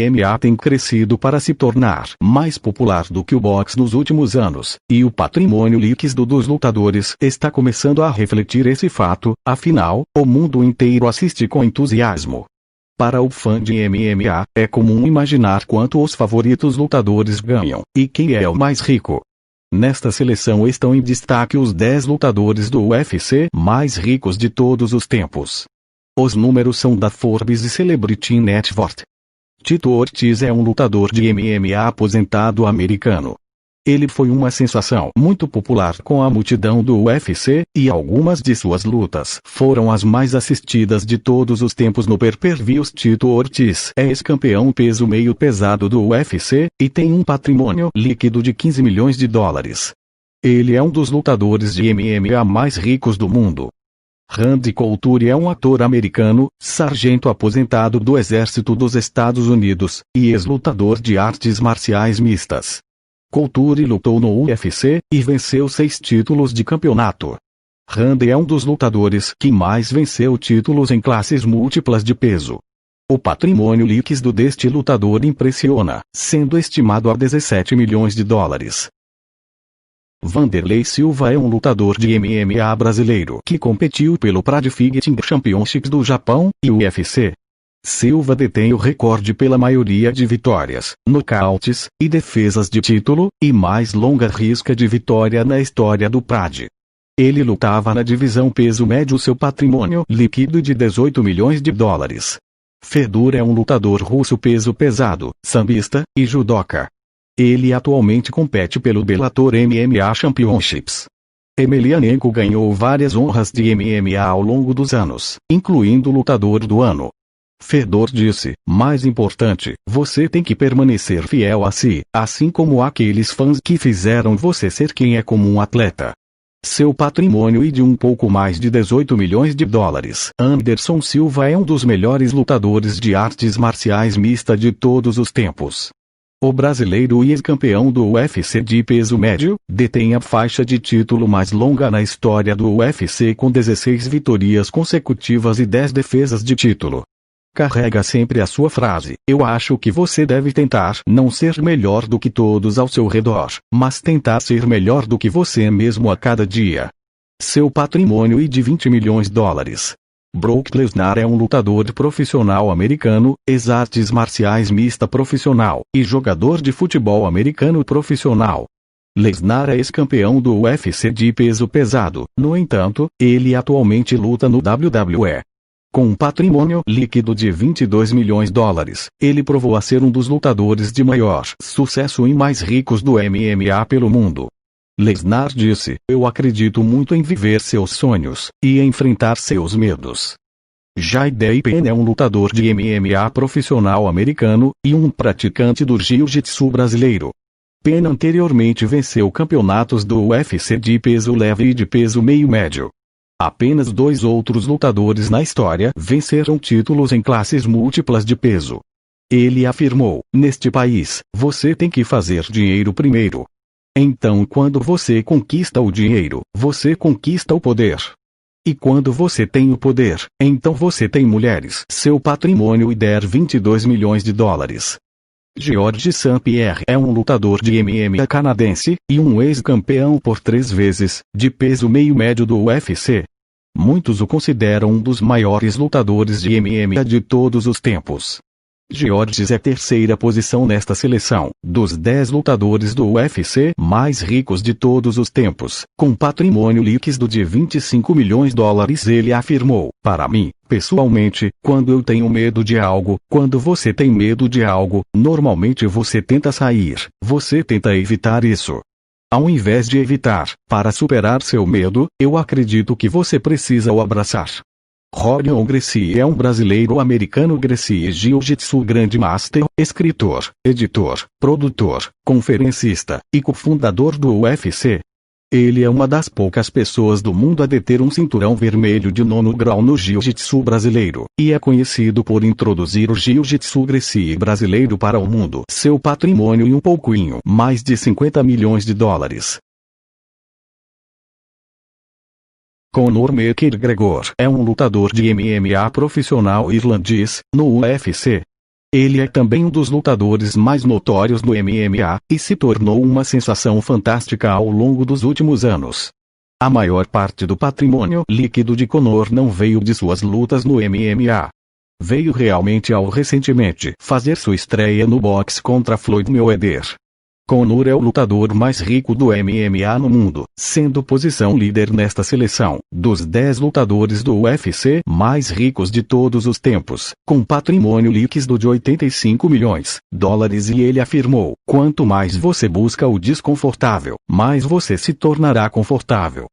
MMA tem crescido para se tornar mais popular do que o boxe nos últimos anos, e o patrimônio líquido dos lutadores está começando a refletir esse fato, afinal, o mundo inteiro assiste com entusiasmo. Para o fã de MMA, é comum imaginar quanto os favoritos lutadores ganham, e quem é o mais rico. Nesta seleção estão em destaque os 10 lutadores do UFC mais ricos de todos os tempos. Os números são da Forbes e Celebrity Net Worth. Tito Ortiz é um lutador de MMA aposentado americano. Ele foi uma sensação muito popular com a multidão do UFC, e algumas de suas lutas foram as mais assistidas de todos os tempos no pay-per-views. Tito Ortiz é ex-campeão peso meio pesado do UFC, e tem um patrimônio líquido de 15 milhões de dólares. Ele é um dos lutadores de MMA mais ricos do mundo. Randy Couture é um ator americano, sargento aposentado do Exército dos Estados Unidos, e ex-lutador de artes marciais mistas. Couture lutou no UFC, e venceu 6 títulos de campeonato. Randy é um dos lutadores que mais venceu títulos em classes múltiplas de peso. O patrimônio líquido deste lutador impressiona, sendo estimado a 17 milhões de dólares. Vanderlei Silva é um lutador de MMA brasileiro que competiu pelo Pride Fighting Championships do Japão e UFC. Silva detém o recorde pela maioria de vitórias, nocautes, e defesas de título, e mais longa risca de vitória na história do Pride. Ele lutava na divisão peso médio. Seu patrimônio líquido de 18 milhões de dólares. Fedor é um lutador russo peso pesado, sambista, e judoca. Ele atualmente compete pelo Bellator MMA Championships. Emelianenko ganhou várias honras de MMA ao longo dos anos, incluindo lutador do ano. Fedor disse: mais importante, você tem que permanecer fiel a si, assim como aqueles fãs que fizeram você ser quem é como um atleta. Seu patrimônio é de um pouco mais de 18 milhões de dólares. Anderson Silva é um dos melhores lutadores de artes marciais mista de todos os tempos. O brasileiro e ex-campeão do UFC de peso médio, detém a faixa de título mais longa na história do UFC com 16 vitórias consecutivas e 10 defesas de título. Carrega sempre a sua frase: eu acho que você deve tentar não ser melhor do que todos ao seu redor, mas tentar ser melhor do que você mesmo a cada dia. Seu patrimônio é de 20 milhões de dólares. Brock Lesnar é um lutador profissional americano, ex-artes marciais mista profissional, e jogador de futebol americano profissional. Lesnar é ex-campeão do UFC de peso pesado, no entanto, ele atualmente luta no WWE. Com um patrimônio líquido de 22 milhões de dólares, ele provou a ser um dos lutadores de maior sucesso e mais ricos do MMA pelo mundo. Lesnar disse: eu acredito muito em viver seus sonhos, e enfrentar seus medos. Jaidei Penn é um lutador de MMA profissional americano, e um praticante do jiu-jitsu brasileiro. Penn anteriormente venceu campeonatos do UFC de peso leve e de peso meio médio. Apenas 2 outros lutadores na história venceram títulos em classes múltiplas de peso. Ele afirmou: neste país, você tem que fazer dinheiro primeiro. Então, quando você conquista o dinheiro, você conquista o poder. E quando você tem o poder, então você tem mulheres. Seu patrimônio é 22 milhões de dólares. George St. Pierre é um lutador de MMA canadense, e um ex-campeão por 3 vezes, de peso meio médio do UFC. Muitos o consideram um dos maiores lutadores de MMA de todos os tempos. Georges é terceira posição nesta seleção, dos 10 lutadores do UFC mais ricos de todos os tempos, com patrimônio líquido de 25 milhões de dólares. Ele afirmou: para mim, pessoalmente, quando eu tenho medo de algo, quando você tem medo de algo, normalmente você tenta sair, você tenta evitar isso. Ao invés de evitar, para superar seu medo, eu acredito que você precisa o abraçar. Rorion Gracie é um brasileiro-americano. Gracie Jiu-Jitsu Grandmaster, escritor, editor, produtor, conferencista, e cofundador do UFC. Ele é uma das poucas pessoas do mundo a deter um cinturão vermelho de 9º grau no Jiu-Jitsu brasileiro, e é conhecido por introduzir o Jiu-Jitsu Gracie brasileiro para o mundo. Seu patrimônio é um pouquinho mais de 50 milhões de dólares. Conor McGregor é um lutador de MMA profissional irlandês, no UFC. Ele é também um dos lutadores mais notórios do MMA, e se tornou uma sensação fantástica ao longo dos últimos anos. A maior parte do patrimônio líquido de Conor não veio de suas lutas no MMA. Veio realmente ao recentemente fazer sua estreia no boxe contra Floyd Mayweather. Conor é o lutador mais rico do MMA no mundo, sendo posição líder nesta seleção, dos 10 lutadores do UFC mais ricos de todos os tempos, com patrimônio líquido de 85 milhões de dólares, e ele afirmou: quanto mais você busca o desconfortável, mais você se tornará confortável.